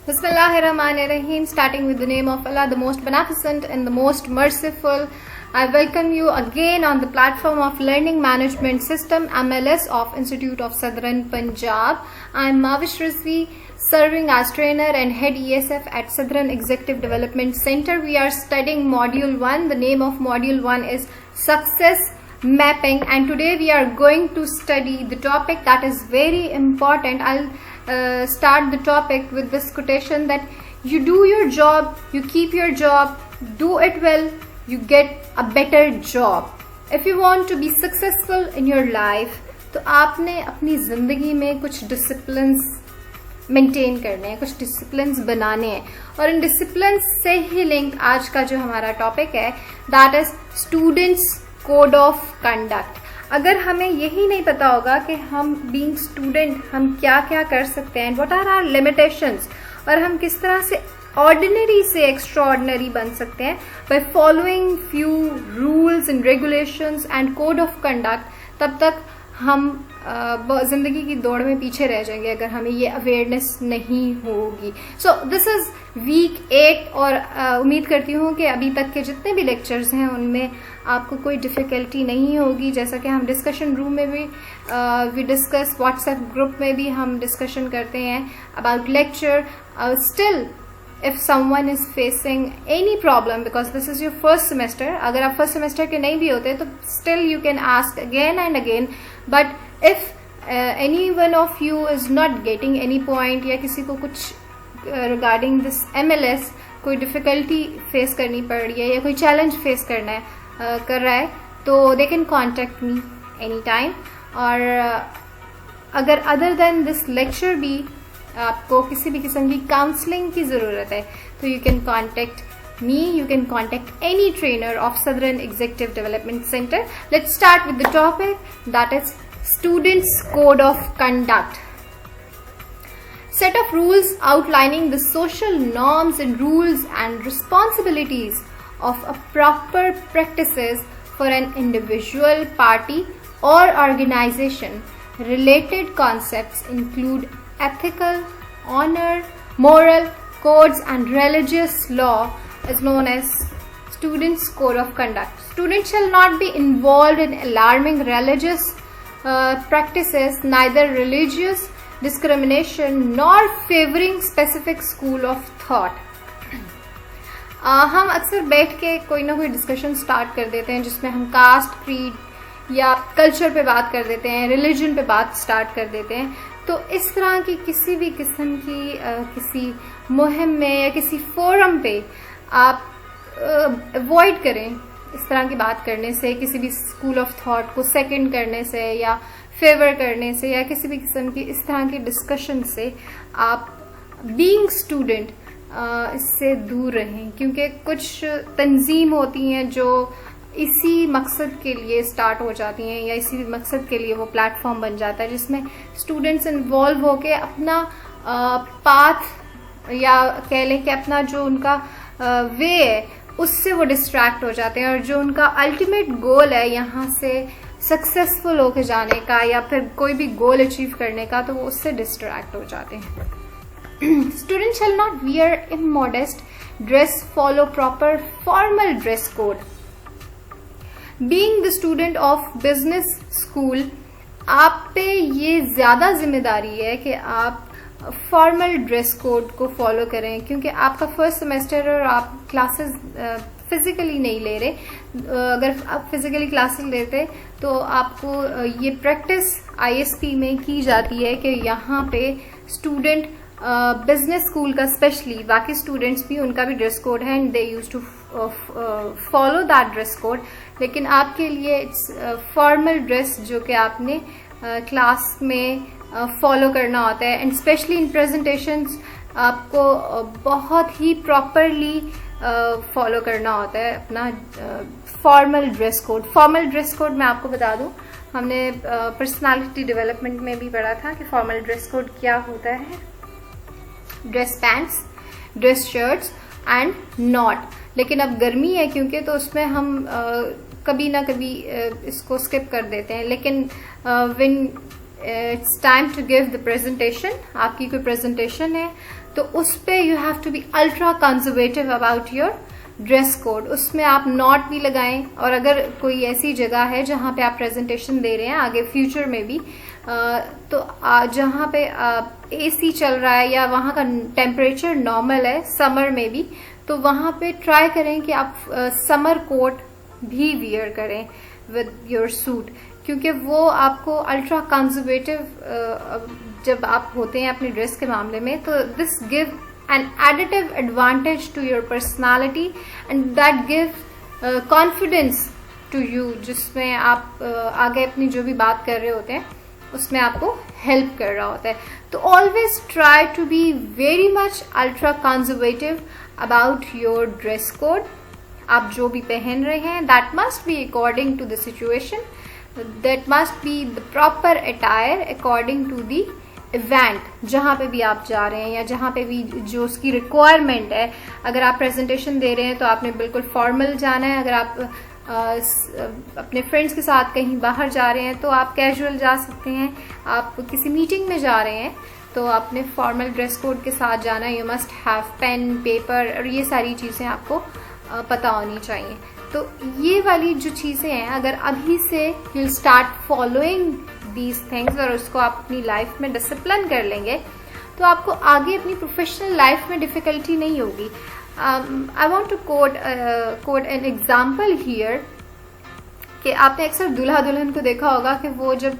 Bismillahirrahmanirrahim, starting with the name of Allah, the most beneficent and the most merciful. I welcome you again on the platform of Learning Management System MLS of Institute of Southern Punjab. I am Mavish Rizvi, serving as trainer and head ESF at Southern Executive Development Center. We are studying Module 1. The name of Module 1 is Success Mapping, and today we are going to study the topic that is very important. I'll start the topic with this quotation that you do your job, you keep your job, do it well, you get a better job. If you want to be successful in your life, तो आपने अपनी ज़िंदगी में कुछ disciplines maintain करने हैं, कुछ disciplines बनाने हैं, और इन डिसिप्लिन्स से ही लिंक आज का जो हमारा टॉपिक है that is students code of conduct. अगर हमें यही नहीं पता होगा कि हम बीइंग स्टूडेंट हम क्या क्या कर सकते हैं, व्हाट आर आवर लिमिटेशंस, और हम किस तरह से ऑर्डिनरी से एक्स्ट्रा ऑर्डिनरी बन सकते हैं by following few rules and regulations and code of conduct, तब तक हम जिंदगी की दौड़ में पीछे रह जाएंगे अगर हमें ये अवेयरनेस नहीं होगी. सो दिस इज वीक 8 और उम्मीद करती हूँ कि अभी तक के जितने भी लेक्चर्स हैं उनमें आपको कोई डिफ़िकल्टी नहीं होगी. जैसा कि हम डिस्कशन रूम में भी वी डिस्कस, व्हाट्सएप ग्रुप में भी हम डिस्कशन करते हैं about lecture. Still if someone is facing any problem because this is your first semester, अगर आप फर्स्ट सेमेस्टर के नहीं भी होते तो still you can ask again and again. But if any one of you is not getting any point या किसी को कुछ regarding this MLS कोई डिफ़िकल्टी फेस करनी पड़ रही है या कोई चैलेंज फेस करना है कर रहा है, तो they can contact me anytime. और अगर other than this lecture भी आपको किसी भी किस्म की काउंसलिंग की ज़रूरत है तो you can contact me, you can contact any trainer of southern executive development centre. Let's start with the topic that is students code of conduct. Set of rules outlining the social norms and rules and responsibilities of a proper practices for an individual, party or organization. Related concepts include ethical, honor, moral codes and religious law is known as students code of conduct. Students shall not be involved in alarming religious practices, neither religious discrimination nor favoring specific school of thought. हम अक्सर बैठ के कोई ना कोई discussion start कर देते हैं जिसमें हम कास्ट, क्रीड या कल्चर पे बात कर देते हैं, रिलीजन पे बात स्टार्ट कर देते हैं. तो इस तरह की किसी भी किस्म की किसी मुहिम में या किसी फोरम पे आप अवॉइड करें इस तरह की बात करने से, किसी भी स्कूल ऑफ थॉट को सेकंड करने से या फेवर करने से या किसी भी किस्म की इस तरह की डिस्कशन से आप बीइंग स्टूडेंट इससे दूर रहें. क्योंकि कुछ तंजीम होती हैं जो इसी मकसद के लिए स्टार्ट हो जाती हैं या इसी मकसद के लिए वो प्लेटफॉर्म बन जाता है जिसमें स्टूडेंट्स इन्वॉल्व होके अपना पाथ या कह लें कि अपना जो उनका वे है उससे वो डिस्ट्रैक्ट हो जाते हैं, और जो उनका अल्टीमेट गोल है यहाँ से सक्सेसफुल होके जाने का या फिर कोई भी गोल अचीव करने का, तो वो उससे डिस्ट्रैक्ट हो जाते हैं. Students shall not wear immodest dress, follow proper formal dress code. Being the student of business school, आप पे ये ज़्यादा जिम्मेदारी है कि आप फॉर्मल ड्रेस कोड को फॉलो करें, क्योंकि आपका फर्स्ट सेमेस्टर और आप क्लासेस फिजिकली नहीं ले रहे. अगर आप फिजिकली क्लासेस लेते तो आपको ये प्रैक्टिस ISP में की जाती है कि यहाँ पे स्टूडेंट बिजनेस स्कूल का स्पेशली, बाकी स्टूडेंट्स भी उनका भी ड्रेस कोड है and they use to follow that dress code, लेकिन आपके लिए इट्स फॉर्मल ड्रेस जो कि आपने क्लास में फॉलो करना होता है. एंड स्पेशली इन प्रेजेंटेशंस आपको बहुत ही प्रॉपरली फॉलो करना होता है अपना formal dress code. Formal dress code मैं आपको बता दूं, हमने पर्सनालिटी डेवलपमेंट में भी पढ़ा था कि फॉर्मल ड्रेस कोड क्या होता है. Dress pants, dress shirts and not. लेकिन अब गर्मी है क्योंकि तो उसमें हम कभी ना कभी इसको स्किप कर देते हैं. लेकिन when it's time to give the presentation, आपकी कोई प्रेजेंटेशन है तो उस पे you have to be ultra conservative about your dress code. उसमें आप नॉट भी लगाएं, और अगर कोई ऐसी जगह है जहाँ पे आप प्रेजेंटेशन दे रहे हैं आगे फ्यूचर में भी, तो जहाँ पे एसी चल रहा है या वहाँ का टेम्परेचर नॉर्मल है समर में भी, तो वहाँ पे ट्राई करें कि आप समर कोट भी वियर करें विद योर सूट, क्योंकि वो आपको अल्ट्रा कंजर्वेटिव जब आप होते हैं अपनी ड्रेस के मामले में, तो this give an additive advantage to your personality and that give confidence to you, जिसमें आप आगे अपनी जो भी बात कर रहे होते हैं उसमें आपको हेल्प कर रहा होता है। तो always try to be very much ultra conservative about your dress code. आप जो भी पहन रहे हैं that must be according to the situation, that must be the proper attire according to the event, जहाँ पे भी आप जा रहे हैं या जहाँ पे भी जो उसकी रिक्वायरमेंट है। अगर आप प्रेजेंटेशन दे रहे हैं तो आपने बिल्कुल फॉर्मल जाना है। अगर आप अपने फ्रेंड्स के साथ कहीं बाहर जा रहे हैं तो आप कैजुअल जा सकते हैं। आप किसी मीटिंग में जा रहे हैं तो आपने फॉर्मल ड्रेस कोड के साथ जाना है। You must have pen, paper, और ये सारी चीज़ें आपको पता होनी चाहिए। तो ये वाली जो चीज़ें हैं, अगर अभी से you start following these things और उसको आप अपनी लाइफ में डिसिप्लिन कर लेंगे, तो आपको आगे अपनी प्रोफेशनल लाइफ में डिफिकल्टी नहीं होगी। I want to quote an example here कि आपने अक्सर दूल्हा दुल्हन को देखा होगा कि वो जब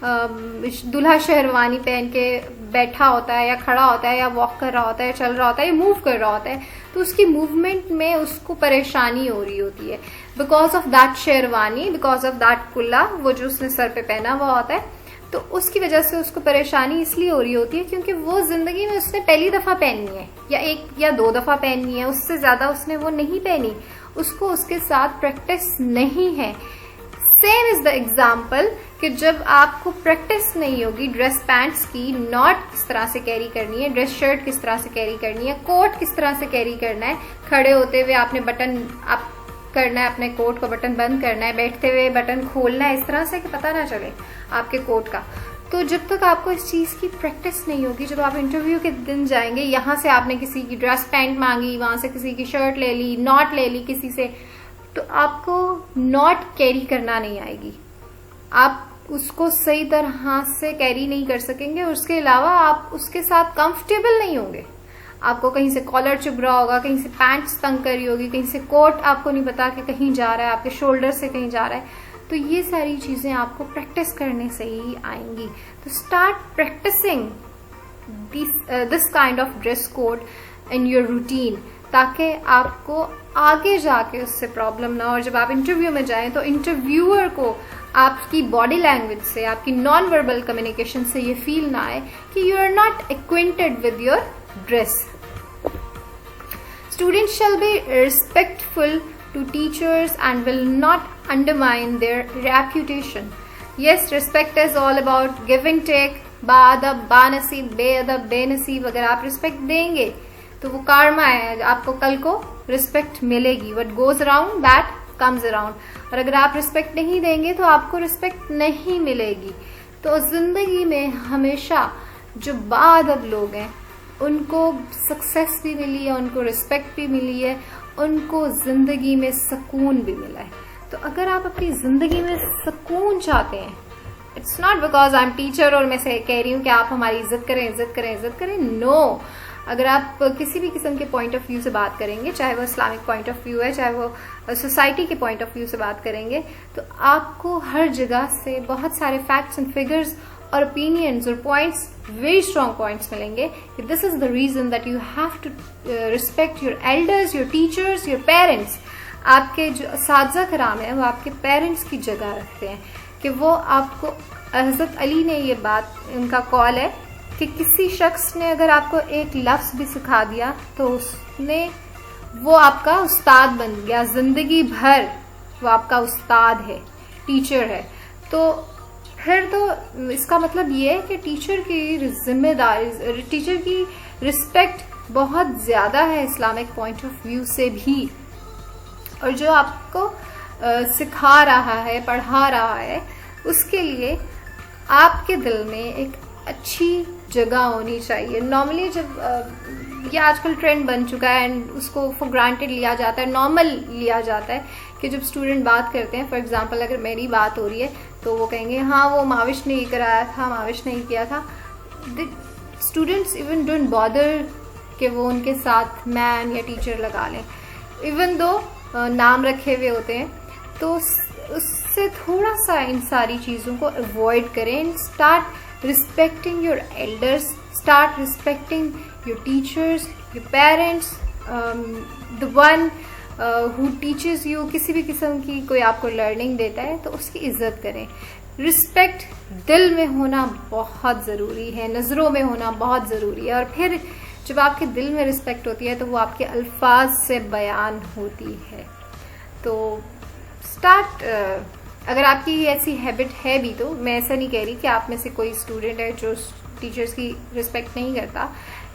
दूल्हा शेरवानी पहन के बैठा होता है या खड़ा होता है या वॉक कर रहा होता है, चल रहा होता है या मूव कर रहा होता है, तो उसकी मूवमेंट में उसको परेशानी हो रही होती है because of that sherwani, because of that कुल्ला, वो जो उसने सर पे पहना हुआ होता है। तो उसकी वजह से उसको परेशानी इसलिए हो रही होती है क्योंकि वो जिंदगी में उसने पहली दफा पहननी है या एक या दो दफा पहननी है, उससे ज्यादा उसने वो नहीं पहनी, उसको उसके साथ प्रैक्टिस नहीं है। सेम इज द एग्जाम्पल कि जब आपको प्रैक्टिस नहीं होगी ड्रेस पैंट्स की, नॉट किस तरह से कैरी करनी है, ड्रेस शर्ट किस तरह से कैरी करनी है, कोट किस तरह से कैरी करना है, खड़े होते हुए आपने बटन आप करना है, अपने कोट का बटन बंद करना है, बैठते हुए बटन खोलना है, इस तरह से कि पता ना चले आपके कोट का। तो जब तक आपको इस चीज की प्रैक्टिस नहीं होगी, जब आप इंटरव्यू के दिन जाएंगे, यहाँ से आपने किसी की ड्रेस पैंट मांगी, वहां से किसी की शर्ट ले ली, नॉट ले ली किसी से, तो आपको नॉट कैरी करना नहीं आएगी, आप उसको सही तरह से कैरी नहीं कर सकेंगे। उसके अलावा आप उसके साथ कंफर्टेबल नहीं होंगे। आपको कहीं से कॉलर चुभ रहा होगा, कहीं से पैंट्स तंग करी होगी, कहीं से कोट आपको नहीं पता कि कहीं जा रहा है, आपके शोल्डर से कहीं जा रहा है। तो ये सारी चीजें आपको प्रैक्टिस करने से ही आएंगी। तो start practising this kind of dress code in your routine, ताकि आपको आगे जाके उससे प्रॉब्लम ना हो। और जब आप इंटरव्यू में जाएं तो इंटरव्यूअर को आपकी बॉडी लैंग्वेज से, आपकी नॉन वर्बल कम्युनिकेशन से ये फील ना आए कि you are not acquainted with your dress. Students shall be respectful to teachers and will not undermine their reputation. Yes, respect is all about give and take. बाअदब, बानसीब, बेअदब, बेनसीब, अगर आप respect देंगे तो वो कार्मा है, आपको कल को रिस्पेक्ट मिलेगी। What goes around that comes around. और अगर आप रिस्पेक्ट नहीं देंगे तो आपको रिस्पेक्ट नहीं मिलेगी। तो जिंदगी में हमेशा जो बाअदब लोग हैं उनको सक्सेस भी मिली है, उनको रिस्पेक्ट भी मिली है, उनको जिंदगी में सुकून भी मिला है। तो अगर आप अपनी जिंदगी में सुकून चाहते हैं, it's not because I am teacher और मैं से कह रही हूँ कि आप हमारी इज्जत करें, इज्जत करें, इज्जत करें। नो, अगर आप किसी भी किस्म के पॉइंट ऑफ व्यू से बात करेंगे, चाहे वो इस्लामिक पॉइंट ऑफ व्यू है, चाहे वो सोसाइटी के पॉइंट ऑफ व्यू से बात करेंगे, तो आपको हर जगह से बहुत सारे फैक्ट्स एंड फिगर्स और ओपिनियंस और पॉइंट्स, वेरी स्ट्रॉन्ग पॉइंट्स मिलेंगे कि this is the reason that you have to respect your elders, your teachers, your parents. आपके जो असातिज़ा कराम है वो आपके पेरेंट्स की जगह रखते हैं, कि वो आपको, हज़रत अली ने ये बात, उनका कॉल है कि किसी शख्स ने अगर आपको एक लफ्ज़ भी सिखा दिया तो उसने, वो आपका उस्ताद बन गया, जिंदगी भर वो आपका उस्ताद है, टीचर है। तो फिर तो इसका मतलब ये है कि टीचर की जिम्मेदारी, टीचर की रिस्पेक्ट बहुत ज़्यादा है इस्लामिक पॉइंट ऑफ व्यू से भी। और जो आपको सिखा रहा है, पढ़ा रहा है, उसके लिए आपके दिल में एक अच्छी जगह होनी चाहिए। नॉर्मली जब ये आजकल ट्रेंड बन चुका है एंड उसको फॉर ग्रांटेड लिया जाता है, नॉर्मल लिया जाता है कि जब स्टूडेंट बात करते हैं, फॉर एग्जांपल अगर मेरी बात हो रही है तो वो कहेंगे हाँ वो माविश ने ये कराया था, माविश ने ये किया था। स्टूडेंट्स इवन डोंट बॉदर कि वो उनके साथ मैम या टीचर लगा लें, इवन दो नाम रखे हुए होते हैं। तो उससे थोड़ा सा इन सारी चीज़ों को अवॉइड करें and start respecting your elders, start respecting your teachers, your parents, the one who teachers you. किसी भी किस्म की कोई आपको लर्निंग देता है तो उसकी इज्जत करें। रिस्पेक्ट दिल में होना बहुत ज़रूरी है, नज़रों में होना बहुत ज़रूरी है, और फिर जब आपके दिल में रिस्पेक्ट होती है तो वो आपके अल्फाज से बयान होती है। तो स्टार्ट, अगर आपकी ऐसी हैबिट है भी, तो मैं ऐसा नहीं कह रही कि आप में से कोई स्टूडेंट है जो टीचर्स की रिस्पेक्ट नहीं करता,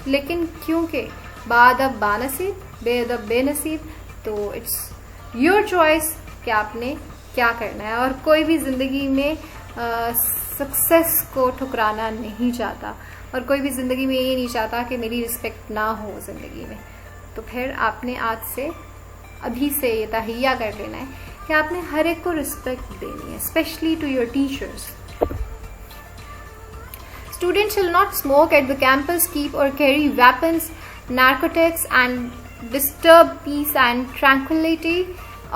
लेकिन क्योंकि बाअदब बानसीब बेअदब बेनसीब, तो इट्स योर चॉइस कि आपने क्या करना है। और कोई भी ज़िंदगी में सक्सेस को ठुकराना नहीं चाहता, और कोई भी ज़िंदगी में ये नहीं चाहता कि मेरी रिस्पेक्ट ना हो ज़िंदगी में। तो फिर आपने आज से, अभी से ये तहैया कर लेना है कि आपने हर एक को रिस्पेक्ट देनी है, specially to your teachers. Students shall not smoke at the campus, keep or carry weapons, narcotics and disturb peace and tranquility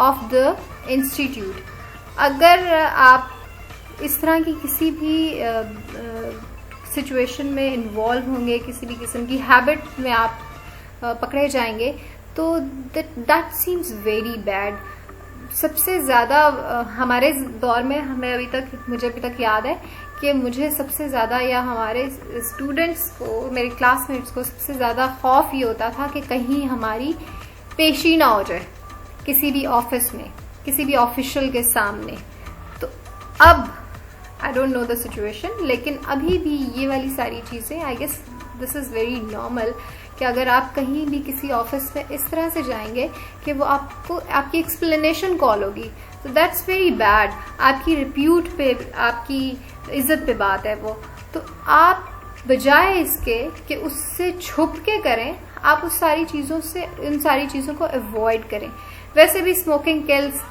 of the institute. अगर आप इस तरह की किसी भी सिचुएशन में इन्वॉल्व होंगे, किसी भी किस्म की हैबिट में आप पकड़े जाएंगे, तो दैट सीम्स वेरी बैड। सबसे ज़्यादा हमारे दौर में मुझे अभी तक याद है कि मुझे सबसे ज़्यादा, या हमारे स्टूडेंट्स को, मेरे क्लासमेट्स को सबसे ज़्यादा खौफ ये होता था कि कहीं हमारी पेशी ना हो जाए किसी भी ऑफिस में, किसी भी ऑफिशियल के सामने। तो अब I don't know the situation, लेकिन अभी भी ये वाली सारी चीज़ें, I guess this is very normal कि अगर आप कहीं भी किसी ऑफिस में इस तरह से जाएंगे कि वो आपको, आपकी एक्सप्लेनेशन कॉल होगी, तो दैट्स वेरी बैड। आपकी रिप्यूट पे, आपकी इज्जत पे बात है वो। तो आप बजाय इसके कि उससे छुप के करें, आप उस सारी चीज़ों से, उन सारी चीज़ों को अवॉइड करें। वैसे भी स्मोकिंग किल्स,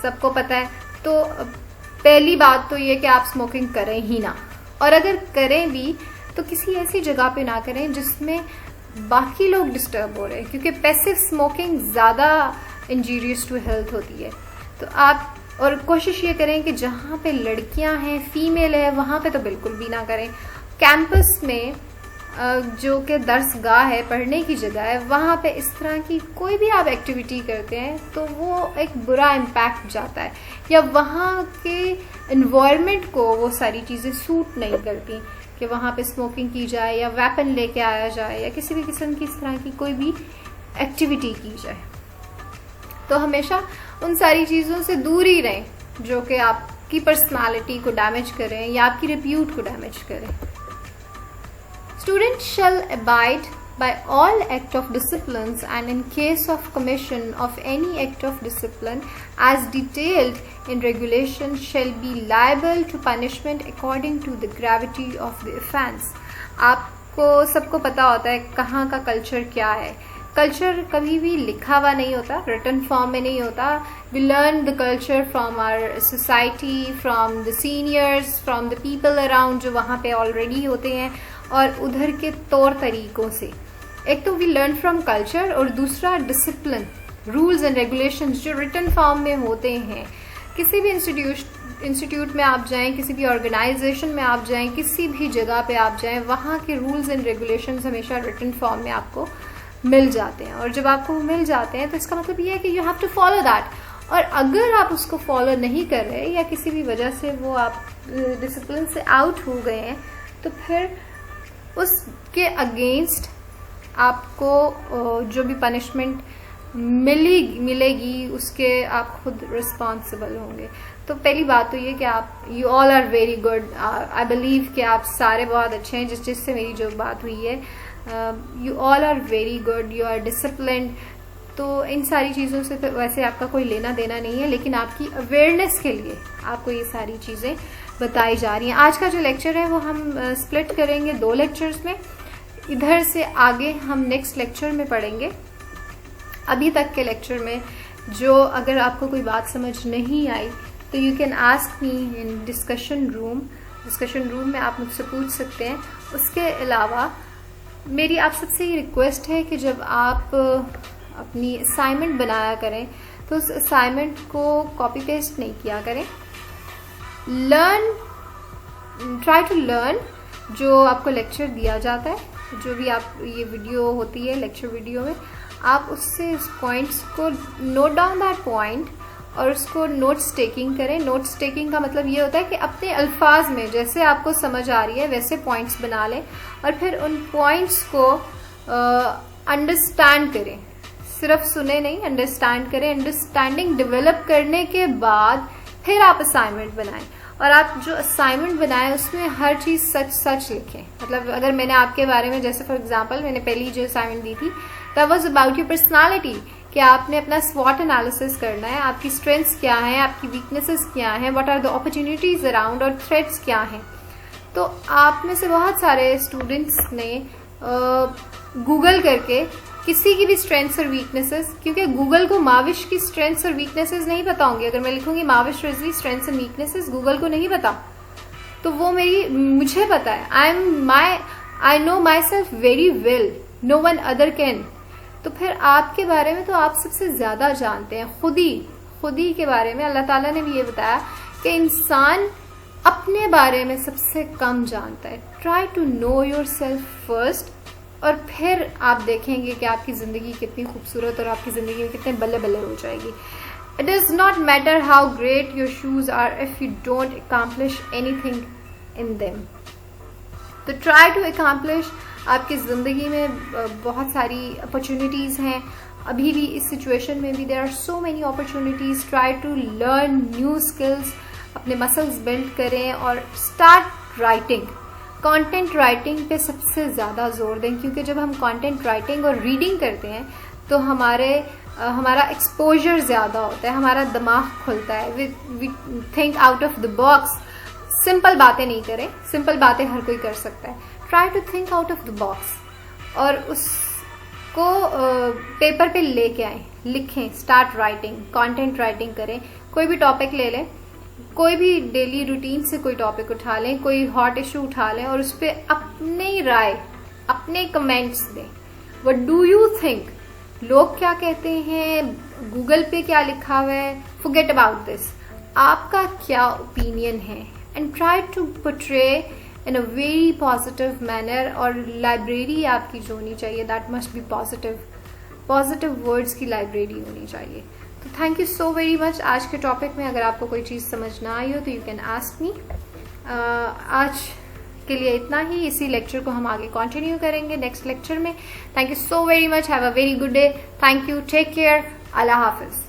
सबको पता है। तो पहली बात तो ये कि आप स्मोकिंग करें ही ना, और अगर करें भी तो किसी ऐसी जगह पे ना करें जिसमें बाकी लोग डिस्टर्ब हो रहे हैं, क्योंकि पैसिव स्मोकिंग ज़्यादा इंजीरियस टू हेल्थ होती है। तो आप, और कोशिश ये करें कि जहाँ पे लड़कियाँ हैं, फीमेल है, वहाँ पे तो बिल्कुल भी ना करें। कैंपस में जो कि दर्सगाह है, पढ़ने की जगह है, वहाँ पे इस तरह की कोई भी आप एक्टिविटी करते हैं तो वो एक बुरा इम्पैक्ट जाता है, या वहाँ के इन्वायरमेंट को वो सारी चीज़ें सूट नहीं करती कि वहाँ पे स्मोकिंग की जाए, या वेपन लेके आया जाए, या किसी भी किस्म की इस तरह की कोई भी एक्टिविटी की जाए। तो हमेशा उन सारी चीज़ों से दूर ही रहें जो कि आपकी पर्सनालिटी को डैमेज करें या आपकी रिप्यूट को डैमेज करें। Students shall abide by all act of disciplines, and in case of commission of any act of discipline as detailed in regulation shall be liable to punishment according to the gravity of the offense. आपको सबको पता होता है कहाँ का culture क्या है। Culture कभी भी लिखा हुआ नहीं होता, रिटन फॉर्म में नहीं होता। We learn the culture from our society, from the seniors, from the people around जो वहाँ पे ऑलरेडी होते हैं, और उधर के तौर तरीकों से। एक तो वी लर्न फ्रॉम कल्चर, और दूसरा डिसिप्लिन, रूल्स एंड रेगुलेशंस जो रिटन फॉर्म में होते हैं। किसी भी इंस्टीट्यूट में आप जाएं, किसी भी ऑर्गेनाइजेशन में आप जाएं, किसी भी जगह पे आप जाएं, वहाँ के रूल्स एंड रेगुलेशंस हमेशा रिटन फॉर्म में आपको मिल जाते हैं। और जब आपको मिल जाते हैं तो इसका मतलब ये है कि you have to follow that. और अगर आप उसको फॉलो नहीं कर रहे, या किसी भी वजह से वो आप डिसिप्लिन से आउट हो गए हैं, तो फिर उसके अगेंस्ट आपको जो भी पनिशमेंट मिलेगी उसके आप खुद रिस्पॉन्सिबल होंगे। तो पहली बात तो ये कि आप, you all are very good. I believe कि आप सारे बहुत अच्छे हैं, जिससे मेरी जो बात हुई है। You all are very good, you are disciplined. तो इन सारी चीज़ों से तो वैसे आपका कोई लेना देना नहीं है, लेकिन आपकी अवेयरनेस के लिए आपको ये सारी चीज़ें बताई जा रही हैं। आज का जो लेक्चर है वो हम स्प्लिट करेंगे 2 लेक्चर्स में। इधर से आगे हम नेक्स्ट लेक्चर में पढ़ेंगे। अभी तक के लेक्चर में जो अगर आपको कोई बात समझ नहीं आई तो you can ask me in discussion room में आप मुझसे पूछ सकते हैं। उसके अलावा मेरी आप सबसे ये रिक्वेस्ट है कि जब आप अपनी असाइनमेंट बनाया करें तो उस असाइनमेंट को कॉपी पेस्ट नहीं किया करें। ट्राई टू लर्न जो आपको लेक्चर दिया जाता है, जो भी आप ये वीडियो होती है लेक्चर वीडियो में, आप उससे इस पॉइंट्स को नोट डाउन दैट पॉइंट और उसको नोट्स टेकिंग करें। नोट्स टेकिंग का मतलब ये होता है कि अपने अल्फाज में जैसे आपको समझ आ रही है वैसे पॉइंट्स बना लें और फिर उन पॉइंट्स को अंडरस्टैंड करें। सिर्फ सुने नहीं, अंडरस्टैंड करें। अंडरस्टैंडिंग डेवलप करने के बाद फिर आप असाइनमेंट बनाएं और आप जो असाइनमेंट बनाएं उसमें हर चीज सच लिखें। मतलब अगर मैंने आपके बारे में, जैसे फॉर एग्जांपल मैंने पहली जो असाइनमेंट दी थी that was about your personality, कि आपने अपना स्वॉट एनालिसिस करना है, आपकी स्ट्रेंथ्स क्या हैं, आपकी वीकनेसेस क्या हैं, what are the opportunities around और थ्रेट्स क्या हैं। तो आप में से बहुत सारे स्टूडेंट्स ने गूगल करके किसी की भी स्ट्रेंथ्स और वीकनेसेस, क्योंकि गूगल को माविश की स्ट्रेंथ्स और वीकनेसेस नहीं पता होंगी। अगर मैं लिखूंगी Mavish Rizvi strengths and weaknesses, Google को नहीं पता, तो वो मुझे पता है। I know myself very well, no one other can. तो फिर आपके बारे में तो आप सबसे ज्यादा जानते हैं। खुद ही के बारे में अल्लाह ताला ने भी ये बताया कि इंसान अपने बारे में सबसे कम जानता है। Try to know yourself first और फिर आप देखेंगे कि आपकी जिंदगी कितनी खूबसूरत और आपकी जिंदगी में कितने बल्ले बल्ले हो जाएगी। It does not matter how great your shoes are if you don't accomplish anything in them. तो ट्राई टू अकम्प्लिश। आपकी जिंदगी में बहुत सारी अपॉर्चुनिटीज हैं। अभी भी इस सिचुएशन में भी there are so many opportunities. Try to learn new skills, अपने मसल्स बिल्ड करें और स्टार्ट राइटिंग। कंटेंट राइटिंग पे सबसे ज़्यादा जोर दें, क्योंकि जब हम कंटेंट राइटिंग और रीडिंग करते हैं तो हमारा एक्सपोजर ज़्यादा होता है, हमारा दिमाग खुलता है। We think out of the box. Simple बातें नहीं करें, सिंपल बातें हर कोई कर सकता है। Try to think out of the box और उसको पेपर पे लेके आए, लिखें, स्टार्ट राइटिंग, कंटेंट राइटिंग करें। कोई भी टॉपिक ले लें, कोई भी डेली रूटीन से कोई टॉपिक उठा लें, कोई हॉट इशू उठा लें और उस पर अपनी राय, अपने कमेंट्स दें। What do you think? लोग क्या कहते हैं, गूगल पे क्या लिखा हुआ है, फॉरगेट अबाउट दिस। आपका क्या ओपिनियन है? And try to portray in a very positive manner. और लाइब्रेरी आपकी जो होनी चाहिए that must be positive words की लाइब्रेरी होनी चाहिए। तो thank you so very much. आज के टॉपिक में अगर आपको कोई चीज़ समझ ना आई हो तो यू कैन आस्क मी। आज के लिए इतना ही। इसी लेक्चर को हम आगे कंटिन्यू करेंगे नेक्स्ट लेक्चर में। Thank you so very much. Have a very good day. Thank you. Take care. अल्लाह हाफिज।